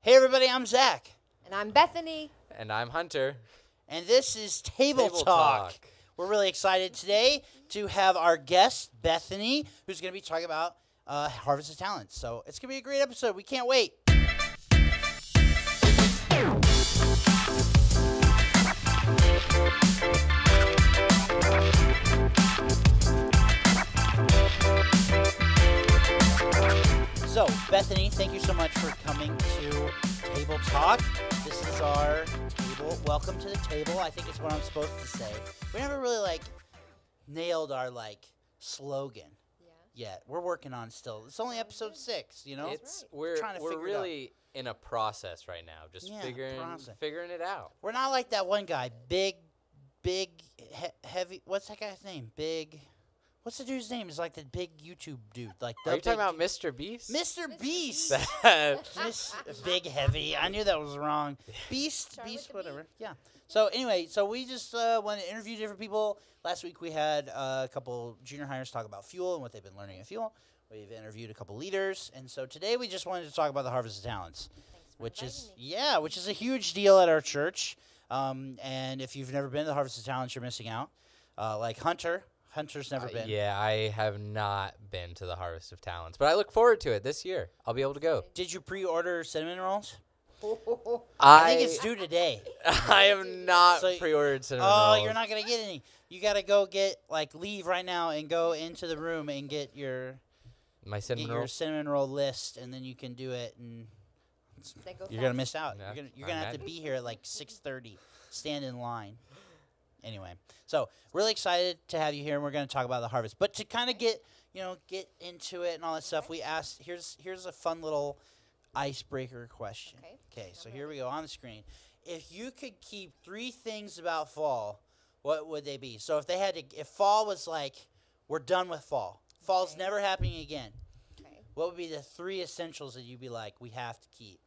Hey everybody, I'm Zach. And I'm Bethany. And I'm Hunter. And this is Table Talk. We're really excited today to have our guest, Bethany, who's going to be talking about Harvest of Talents. So it's going to be a great episode. We can't wait. So, Bethany, thank you so much for coming to Table Talk. This is our table. Welcome to the table, I think is what I'm supposed to say. We never really, nailed our, slogan yet. We're working on it still. It's only episode 6, you know? We're trying to figure really it in a process right now, just figuring it out. We're not like that one guy, heavy, what's that guy's name? What's the dude's name? It's like the big YouTube dude. Are you talking about Mr. Beast? Mr. Beast. Big heavy. I knew that was wrong. Beast, whatever. Yeah. So anyway, we just want to interview different people. Last week we had a couple junior hires talk about fuel and what they've been learning in fuel. We've interviewed a couple leaders, and so today we just wanted to talk about the Harvest of Talents, which is a huge deal at our church. And if you've never been to the Harvest of Talents, you're missing out. Like Hunter's never been. Yeah, I have not been to the Harvest of Talents, but I look forward to it this year. I'll be able to go. Did you pre-order cinnamon rolls? I think it's due today. I have not pre-ordered cinnamon rolls. Oh, you're not going to get any. You got to go leave right now and go into the room and get your cinnamon roll list, and then you can do it, and you're going to miss out. Yeah, you're going to have to be here at 6:30. Stand in line. Anyway, so really excited to have you here, and we're going to talk about the harvest. But to kind of get into it and all that stuff, we asked. Here's a fun little icebreaker question. Okay. So here we go on the screen. If you could keep 3 things about fall, what would they be? So if fall was we're done with fall. Fall's never happening again. Okay. What would be the 3 essentials that you'd be we have to keep?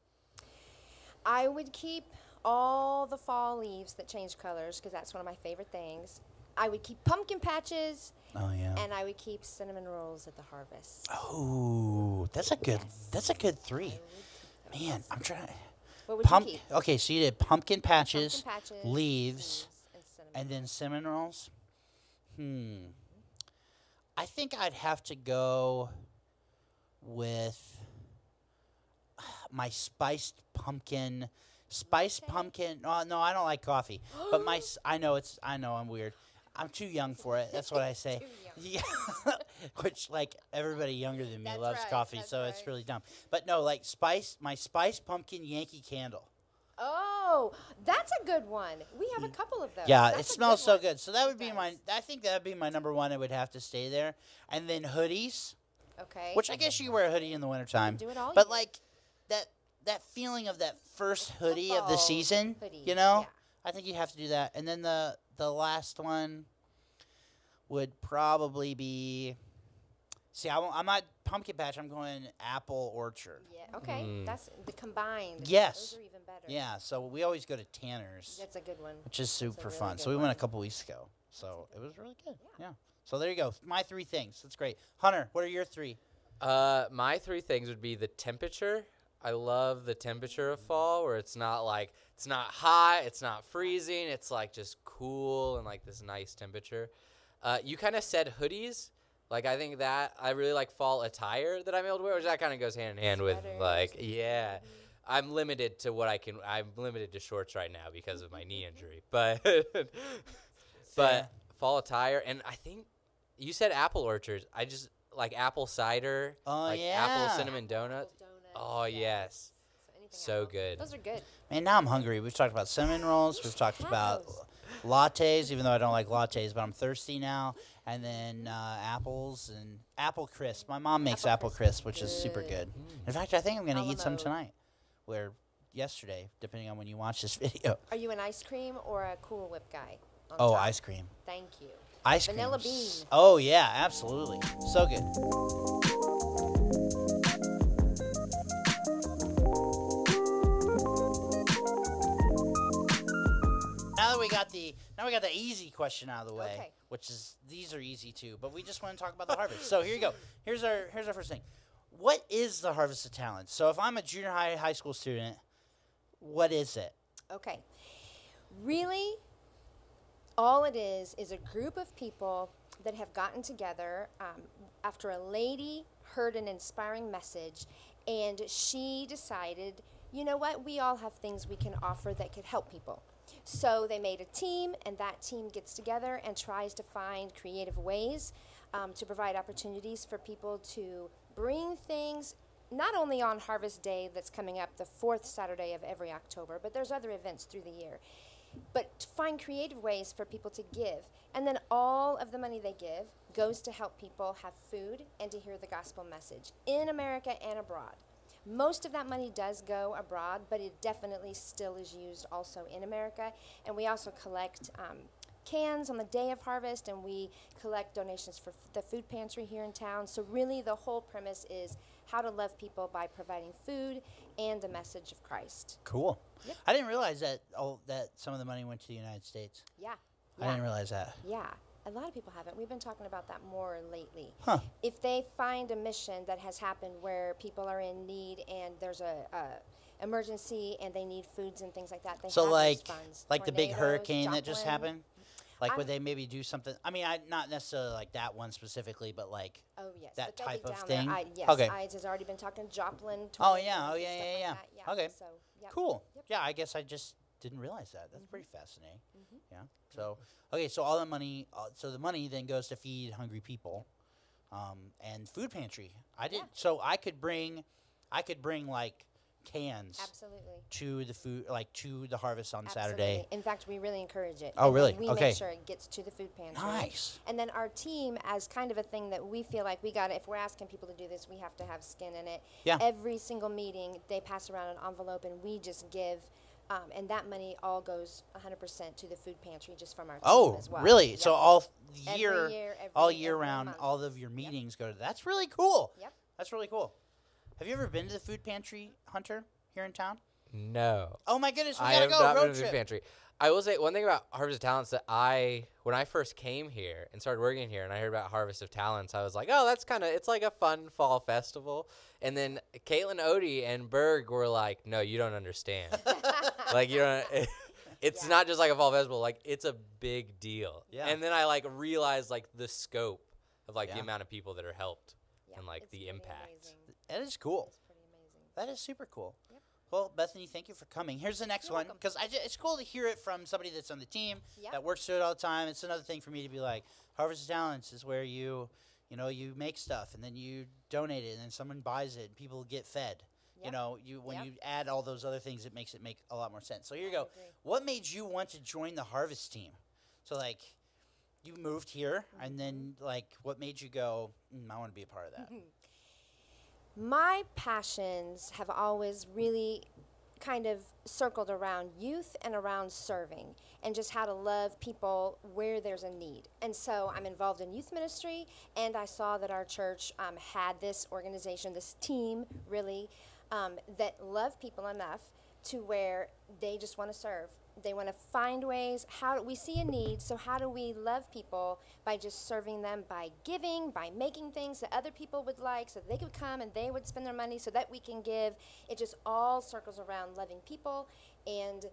I would keep all the fall leaves that change colors because that's one of my favorite things. I would keep pumpkin patches. Oh yeah. And I would keep cinnamon rolls at the harvest. Oh, that's a good 3. Man, I'm trying. What would you keep? Okay, so you did pumpkin patches, leaves, and then cinnamon rolls. I think I'd have to go with my spiced pumpkin. Spiced pumpkin. Oh, no, I don't like coffee. But I know I'm weird. I'm too young for it. That's what I say. Yeah. Which everybody younger than me loves coffee, so it's really dumb. But no, my spiced pumpkin Yankee Candle. Oh, that's a good one. We have a couple of those. Yeah, it smells so good. So that would be I think that would be my number 1. It would have to stay there. And then hoodies. Okay. Which I guess you can wear a hoodie in the wintertime. Do it all but year. that feeling of that first hoodie of the season, I think you have to do that. And then the last one would probably be, I'm not pumpkin patch, I'm going apple orchard. Yeah, okay. That's the combined. Yes. Those are even better. Yeah, so we always go to Tanner's. That's a good one. Which is super fun. So we went a couple weeks ago. So it was really good. Yeah. So there you go. My 3 things. That's great. Hunter, what are your 3? My 3 things would be the temperature. I love the temperature of fall where it's not it's not hot, it's not freezing, it's just cool and this nice temperature. You kind of said hoodies. I think that I really like fall attire that I'm able to wear, which that kind of goes hand in hand with I'm limited to I'm limited to shorts right now because of my knee injury. But fall attire, and I think you said apple orchards. I just like apple cider, apple cinnamon donuts. Oh, yes. So good. Those are good. Man, now I'm hungry. We've talked about cinnamon rolls. We've talked about lattes, even though I don't like lattes, but I'm thirsty now. And then apples and apple crisp. My mom makes apple crisp, which is super good. In fact, I think I'm going to eat some tonight. Yesterday, depending on when you watch this video. Are you an ice cream or a Cool Whip guy? Oh, ice cream. Thank you. Ice cream. Vanilla bean. Oh, yeah, absolutely. So good. Now we got the easy question out of the way, which is these are easy too. But we just want to talk about the harvest. So here you go. Here's our first thing. What is the Harvest of Talents? So if I'm a junior high school student, what is it? Okay. Really, all it is a group of people that have gotten together after a lady heard an inspiring message, and she decided, you know what, we all have things we can offer that could help people. So they made a team, and that team gets together and tries to find creative ways to provide opportunities for people to bring things, not only on Harvest Day that's coming up the 4th Saturday of every October, but there's other events through the year. But to find creative ways for people to give. And then all of the money they give goes to help people have food and to hear the gospel message in America and abroad. Most of that money does go abroad, but it definitely still is used also in America. And we also collect cans on the day of harvest, and we collect donations for the food pantry here in town. So really the whole premise is how to love people by providing food and a message of Christ. Cool. Yep. I didn't realize that that some of the money went to the United States. Yeah. I didn't realize that. Yeah. A lot of people haven't. We've been talking about that more lately. Huh. If they find a mission that has happened where people are in need and there's a emergency and they need foods and things like that, they So have like those funds. like the big Tornadoes, hurricane that just Joplin. happened? Like would I'm- they maybe do something? I mean, not necessarily like that one specifically, but like Oh, yes. that but they'll be type of down thing? There. Yes. Okay. IDES has already been talking Joplin. Oh, yeah. tornadoes Oh, and yeah, stuff yeah, like yeah. that. Okay. So, yep. cool. Yep. Yeah, I guess I just didn't realize that. That's pretty fascinating. Mhm. Yeah. So okay, so all the money, so the money then goes to feed hungry people, and food pantry. I did Yeah. so I could bring like cans Absolutely. to the food, like to the harvest on Absolutely. Saturday. In fact, we really encourage it. Oh, And then really? We Okay. make sure it gets to the food pantry. Nice. And then our team, as kind of a thing that we feel like we got to, if we're asking people to do this, we have to have skin in it. Yeah. Every single meeting, they pass around an envelope and we just give, and that money all goes 100% to the food pantry just from our team Oh, as well. really? Yep. So all Every year, every- all year every round, month. all of your meetings go to. That's really cool. Yep. That's really cool. Have you ever been to the food pantry, Hunter, here in town? No. Oh my goodness, we I gotta have go not been road to the trip. food pantry. I will say one thing about Harvest of Talents that when I first came here and started working here and I heard about Harvest of Talents, I was like, oh, it's like a fun fall festival. And then Caitlin, Odie, and Berg were like, no, you don't understand. Like, you don't, it's Yeah. not just like a fall festival. Like, it's a big deal. Yeah. And then I like realized like the scope of like the Yeah. amount of people that are helped Yeah, and like it's the pretty impact. amazing. That is cool. It's pretty amazing. That is super cool. Yep. Well, Bethany, thank you for coming. Here's the next You're one, welcome. because it's cool to hear it from somebody that's on the team Yeah. that works through it all the time. It's another thing for me to be like, Harvest of Talents is where you make stuff and then you donate it and then someone buys it and people get fed. You Yep. know, when Yep. you add all those other things, it makes it make a lot more sense. So here you I go. agree. What made you want to join the Harvest team? So like, you moved here, and then like, what made you go? I want to be a part of that. My passions have always really kind of circled around youth and around serving and just how to love people where there's a need. And so I'm involved in youth ministry, and I saw that our church had this organization, this team really, that love people enough to where they just want to serve. They want to find ways. We see a need, so how do we love people by just serving them, by giving, by making things that other people would like so they could come and they would spend their money so that we can give. It just all circles around loving people and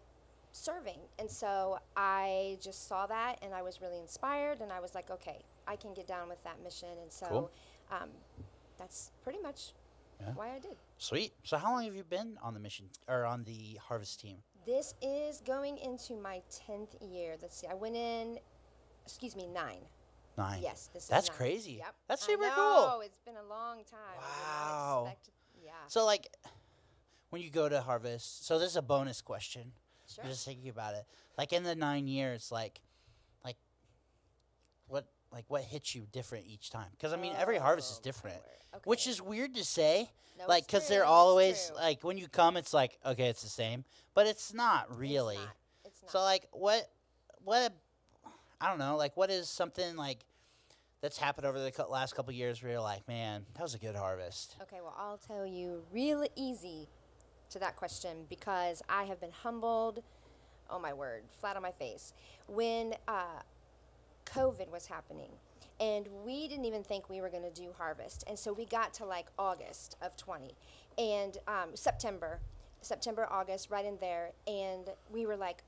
serving. And so I just saw that and I was really inspired and I was like, okay, I can get down with that mission. And so Cool. that's pretty much Yeah. why I did. Sweet. So how long have you been on the mission or on the Harvest team? This is going into my 10th year. Let's see. I went in, 9. 9. Yes, this That's is 9. crazy. Yep. That's super I know, cool. It's been a long time. I Wow. did not expect yeah. So like, when you go to Harvest, so this is a bonus question. Sure. I'm just thinking about it. Like in the 9 years, what hits you different each time? Because I mean, every harvest is Oh, different, okay. which is weird to say. No, Like, it's because true, they're it's always true. like when you come, it's like okay, it's the same, but it's not really. It's not. It's not. So like, I don't know, like what is something like that's happened over the last couple years where you're like, man, that was a good harvest. Okay, well, I'll tell you real easy to that question because I have been humbled, oh my word, flat on my face. When COVID was happening, and we didn't even think we were going to do harvest. And so we got to like August of 20 and September. September, August, right in there. And we were like,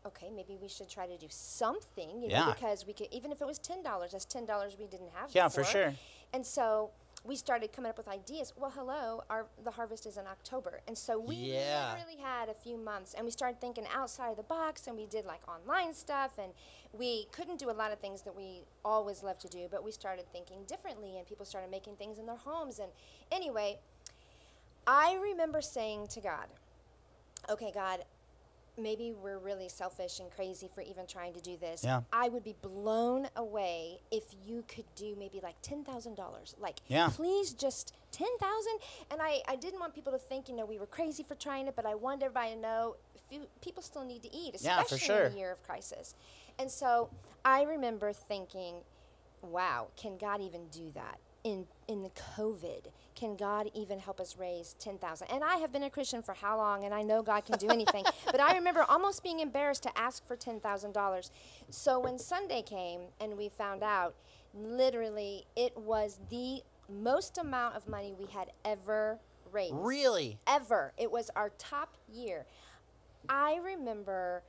okay, maybe we should try to do something, you know, Yeah. because we could, even if it was $10, that's $10 we didn't have Yeah, before. for sure. And so we started coming up with ideas. Well, hello, the harvest is in October. And so we Yeah. literally had a few months, and we started thinking outside of the box, and we did like online stuff, and we couldn't do a lot of things that we always love to do, but we started thinking differently, and people started making things in their homes. And anyway, I remember saying to God, okay, God, maybe we're really selfish and crazy for even trying to do this. Yeah. I would be blown away if you could do maybe like $10,000. Like, Yeah. please just 10,000. And I didn't want people to think, you know, we were crazy for trying it, but I wanted everybody to know people still need to eat, Yeah, for especially sure. in a year of crisis. And so I remember thinking, wow, can God even do that? In the COVID, can God even help us raise 10,000? And I have been a Christian for how long, and I know God can do anything. But I remember almost being embarrassed to ask for $10,000. So when Sunday came and we found out, literally, it was the most amount of money we had ever raised. Really? Ever. It was our top year. I remember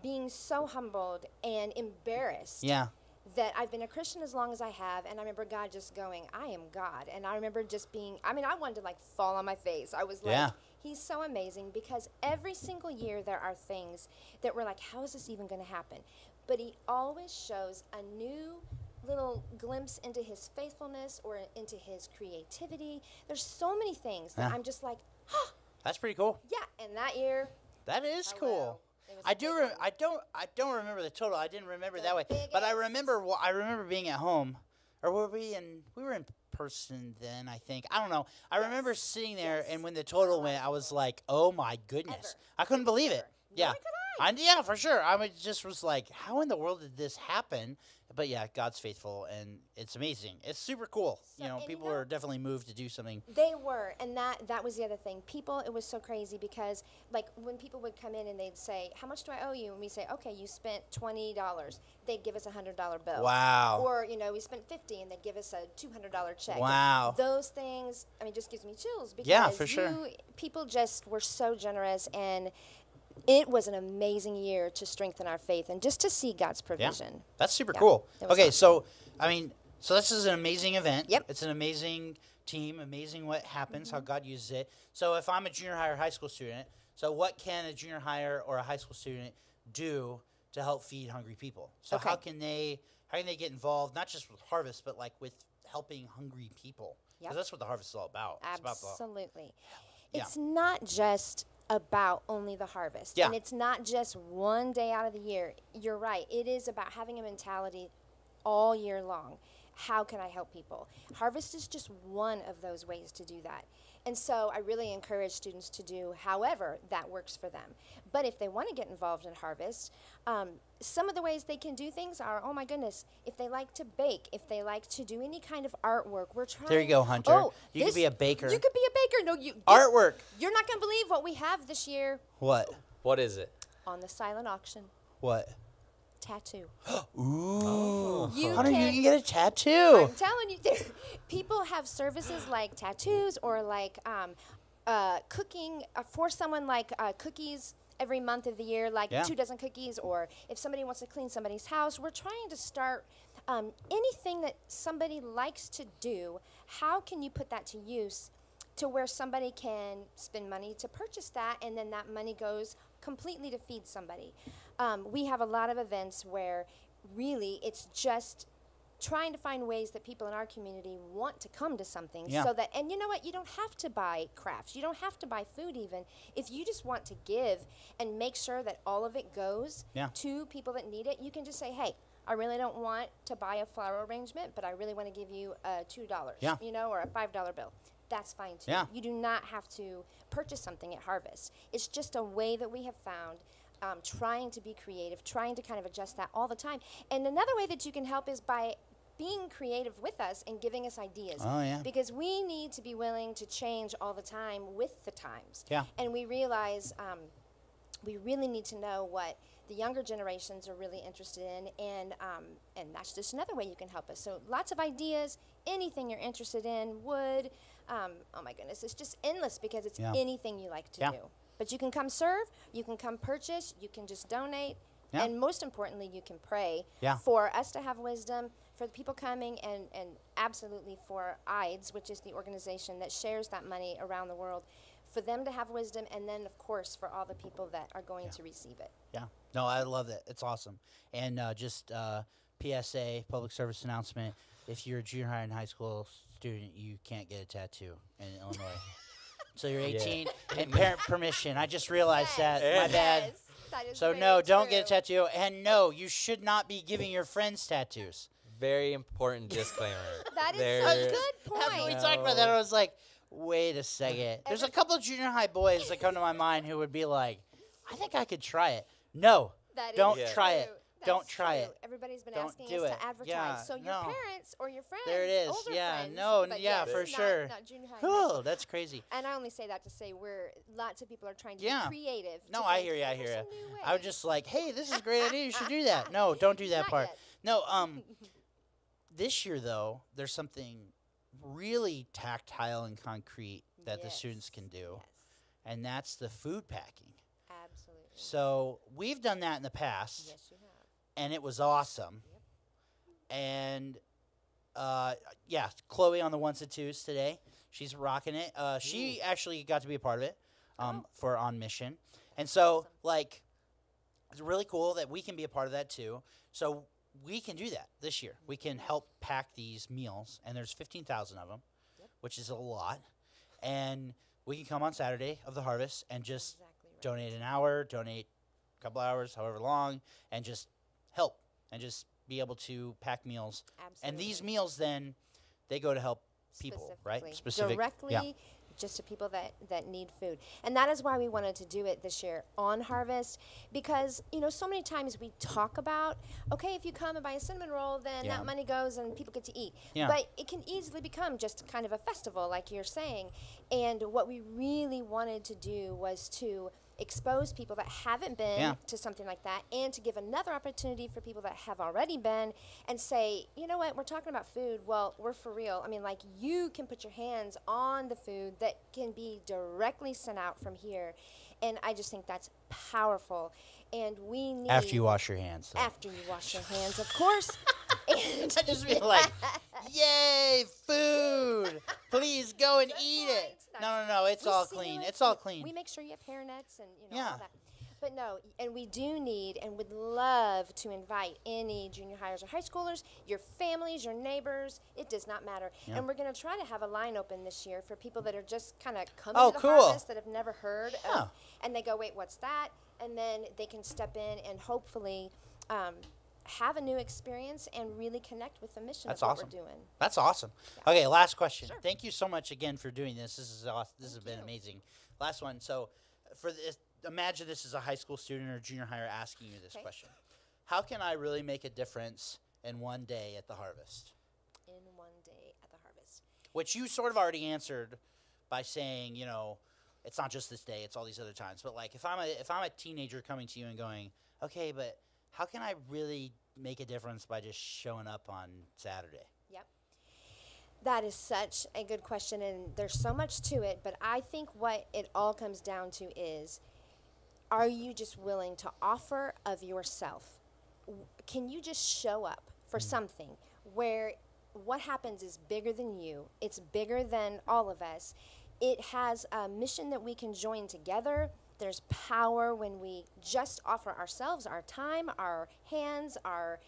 being so humbled and embarrassed Yeah. that I've been a Christian as long as I have, and I remember God just going, I am God. And I remember just being, I mean, I wanted to like fall on my face. I was like, Yeah. He's so amazing, because every single year there are things that we're like, how is this even going to happen? But he always shows a new little glimpse into his faithfulness or into his creativity. There's so many things that Yeah. I'm just like, huh, That's pretty cool. yeah. And that year, That is oh, cool. wow. It was I a do. big one. I don't remember the total. I didn't remember The that way. But I biggest- remember. I remember being at home, or were we in? We were in person then. I think. I don't know. I remember sitting there, Yes. and when the total went, I was like, "Oh my goodness!" Ever. I couldn't believe it. Ever. Yeah. Neither could I. Yeah, for sure. Just was like, "How in the world did this happen?" But yeah, God's faithful, and it's amazing. It's super cool. So- and People you know- are definitely moved to do something. They were, and that was the other thing. People, it was so crazy because, like, when people would come in and they'd say, how much do I owe you? And we say, okay, you spent $20. They'd give us a $100 bill. Wow. Or, you know, we spent $50 and they'd give us a $200 check. Wow. Those things, I mean, just gives me chills because Yeah, for sure. People just were so generous, and it was an amazing year to strengthen our faith and just to see God's provision. That's super Yeah, cool. it was Okay, awesome. so this is an amazing event. Yep. It's an amazing team, amazing what happens, Mm-hmm. how God uses it. So if I'm a junior high or high school student, so what can a junior high or a high school student do to help feed hungry people? So Okay. how can they get involved, not just with harvest, but like with helping hungry people? Because Yep. that's what the harvest is all about. It's about the, Absolutely. Yeah. It's not just about only the harvest. Yeah. And it's not just one day out of the year. You're right. It is about having a mentality all year long. How can I help people? Harvest is just one of those ways to do that. And so I really encourage students to do however that works for them. But if they want to get involved in harvest, some of the ways they can do things are, oh my goodness, if they like to bake, if they like to do any kind of artwork, we're trying. There you go, Hunter. Oh, You could be a baker. You could be a baker. No, artwork. You're not going to believe what we have this year What? What is it? on the silent auction. What? Tattoo. Ooh. You Hunter, you can- can get a tattoo. I'm telling you, people have services like tattoos or like cooking for someone, like cookies every month of the year, like Yeah. 2 dozen cookies, or if somebody wants to clean somebody's house. We're trying to start anything that somebody likes to do. How can you put that to use to where somebody can spend money to purchase that, and then that money goes completely to feed somebody? We have a lot of events where really it's just trying to find ways that people in our community want to come to something. Yeah. So that, and you know what, you don't have to buy crafts, you don't have to buy food even. If you just want to give and make sure that all of it goes Yeah. to people that need it, you can just say, hey, I really don't want to buy a flower arrangement, but I really want to give you $2, Yeah. you know, or a $5 bill. That's fine too. Yeah. You do not have to purchase something at Harvest. It's just a way that we have found, trying to be creative, trying to kind of adjust that all the time. And another way that you can help is by being creative with us and giving us ideas. Oh, yeah. Because we need to be willing to change all the time with the times. Yeah. And we realize we really need to know what the younger generations are really interested in, and that's just another way you can help us. So lots of ideas, anything you're interested in, wood. Oh my goodness, it's just endless because it's Yeah. anything you like to Yeah. do. But you can come serve, you can come purchase, you can just donate, Yeah. and most importantly, you can pray Yeah. for us to have wisdom, for the people coming, and absolutely for IDES, which is the organization that shares that money around the world, for them to have wisdom, and then, of course, for all the people that are going to receive it. Yeah. No, I love it. It's awesome. And just PSA, public service announcement, if you're a junior high and high school student, you can't get a tattoo in Illinois. So you're 18 and parent permission. I just realized that. My bad. Yes, that is So very no, don't get a true. tattoo. And no, you should not be giving your friends tattoos. Very important disclaimer. That is There- such a good After we point. talked about that, I was like, wait a second. There's a couple of junior high boys that come to my mind who would be like, I think I could try it. No, That is don't Yeah. try it. true. Don't That's try true. it. Everybody's been Don't asking do us it. to advertise. Yeah, So your no. parents or your friends, There it is. older Yeah, friends, no, but yeah, yes, for not- sure. Not junior high. Cool, that's crazy. And I only say that to say lots of people are trying to Yeah. be creative. No, to I think, hear you. I "There's hear some you. new I was way." just like, hey, this is a great idea. You should do that. No, don't do that Not part. yet. No, this year though, there's something really tactile and concrete that the Yes, students can do, yes, and that's the food packing. absolutely. So we've done that in the past, Yes, you have. and it was awesome. And yeah, Chloe on the ones and twos today. She's rocking it. She actually got to be a part of it for On Mission. And so, Awesome. like, it's really cool that we can be a part of that too. So we can do that this year. We can help pack these meals, and there's 15,000 of them, Yep. which is a lot. And we can come on Saturday of the harvest and just Exactly right. donate an hour, donate a couple hours, however long, and just help and just be able to pack meals. Absolutely. And these meals then, they go to help people, right? Specifically. Directly just to people that need food. And that is why we wanted to do it this year on Harvest, because, so many times we talk about, okay, if you come and buy a cinnamon roll, then Yeah. that money goes and people get to eat. Yeah. But it can easily become just kind of a festival, like you're saying. And what we really wanted to do was to expose people that haven't been Yeah. to something like that, and to give another opportunity for people that have already been, and say, you know what, we're talking about food. Well, we're for real. I mean, like, you can put your hands on the food that can be directly sent out from here. And I just think that's powerful. And we need... After you wash your hands. So. After you wash your hands, of course. And I just feel like, yay, food! Please go and That's eat right. it. No, it's we all seal clean. it. It's all clean. We make sure you have hairnets and Yeah. all that. But no, and we do need and would love to invite any junior hires or high schoolers, your families, your neighbors. It does not matter. Yeah. And we're going to try to have a line open this year for people that are just kind of coming Oh, to the cool. harvest that have never heard Yeah. of, and they go, wait, what's that? And then they can step in and hopefully have a new experience and really connect with the mission That's of what awesome. we're doing. That's awesome. Okay, last question. Sure. Thank you so much again for doing this. This is awesome. This has been amazing. Last one. So, for this, imagine this is a high school student or junior hire asking you this Okay. question: how can I really make a difference in one day at the harvest? In one day at the harvest. Which you sort of already answered by saying, it's not just this day; it's all these other times. But like, if I'm a teenager coming to you and going, okay, but how can I really make a difference by just showing up on Saturday? Yep. That is such a good question, and there's so much to it, but I think what it all comes down to is, are you just willing to offer of yourself? Can you just show up for something where what happens is bigger than you? It's bigger than all of us. It has a mission that we can join together. There's power when we just offer ourselves, our time, our hands, our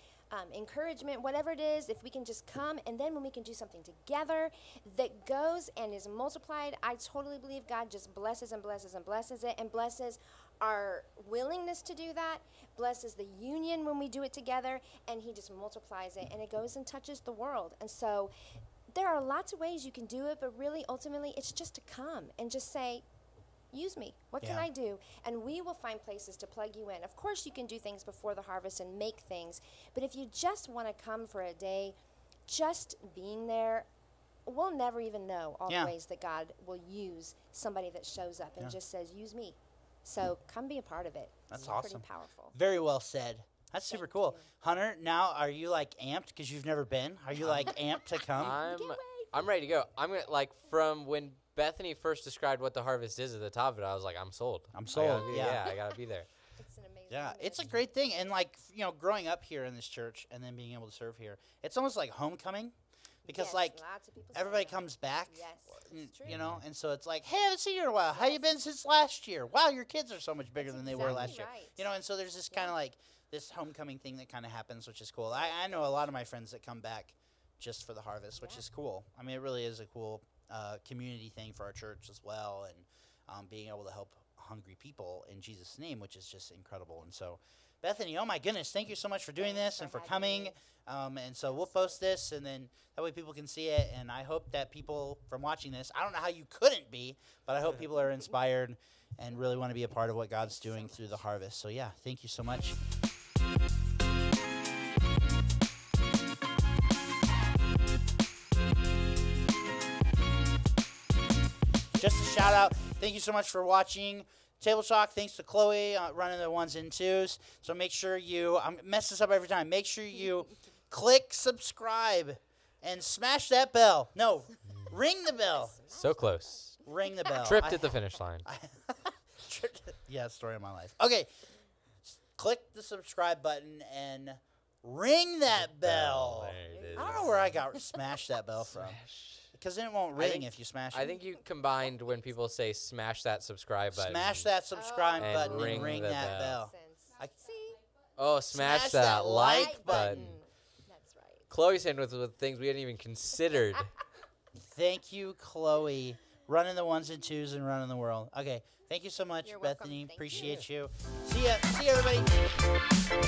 encouragement, whatever it is. If we can just come, and then when we can do something together that goes and is multiplied, I totally believe God just blesses and blesses and blesses it, and blesses our willingness to do that, blesses the union when we do it together, and he just multiplies it, and it goes and touches the world. And so there are lots of ways you can do it, but really, ultimately, it's just to come and just say, use me. What can Yeah. I do? And we will find places to plug you in. Of course, you can do things before the harvest and make things, but if you just want to come for a day, just being there, we'll never even know all Yeah. the ways that God will use somebody that shows up and Yeah. just says, use me. So come be a part of it. That's It's awesome. pretty powerful. Very well said. That's super Thank cool. you. Hunter, now are you like amped because you've never been? Are you like amped to come? I'm Can't wait. I'm ready to go. I'm gonna from when Bethany first described what the harvest is at the top of it, I was like, I'm sold. I'm sold, yeah. I gotta be there. It's an amazing. Yeah, it's a image. great thing. And, like, you know, growing up here in this church and then being able to serve here, it's almost like homecoming because, Yes, like, lots of people say everybody that. comes back. Yes, n- it's true. You know, and so it's like, hey, I haven't seen you in a while. How you been since last year? Wow, your kids are so much bigger That's than they were last exactly year. right. You know, and so there's this kind of like this homecoming thing that kind of happens, which is cool. I know a lot of my friends that come back just for the harvest, which Yeah. is cool. I mean, it really is a cool community thing for our church as well, and being able to help hungry people in Jesus' name, which is just incredible. And so, Bethany, oh my goodness, thank you so much for doing Thanks this and for for having coming. me. And so we'll post this, and then that way people can see it. And I hope that people from watching this, I don't know how you couldn't be, but I hope people are inspired and really want to be a part of what God's doing through the harvest. So yeah, thank you so much. Just a shout out. Thank you so much for watching Table Talk. Thanks to Chloe running the ones and twos. So make sure you, I mess this up every time. Make sure you click subscribe and smash that bell. No, ring the bell. So close. Ring the bell. Tripped at the finish line. Yeah, story of my life. Okay, click the subscribe button and ring that bell. There it I don't is. know where I got smash that bell from. Because then it won't ring if you smash it. I think you combined when people say smash that subscribe button. Smash that subscribe And button and ring ring the that bell. bell. Sense. See, Oh, smash Smash that that like like button. button. That's right. Chloe's in with things we hadn't even considered. Thank you, Chloe. Running the ones and twos and running the world. Okay. Thank you so much, You're welcome. Bethany. Thank Appreciate you. See ya. See ya, everybody.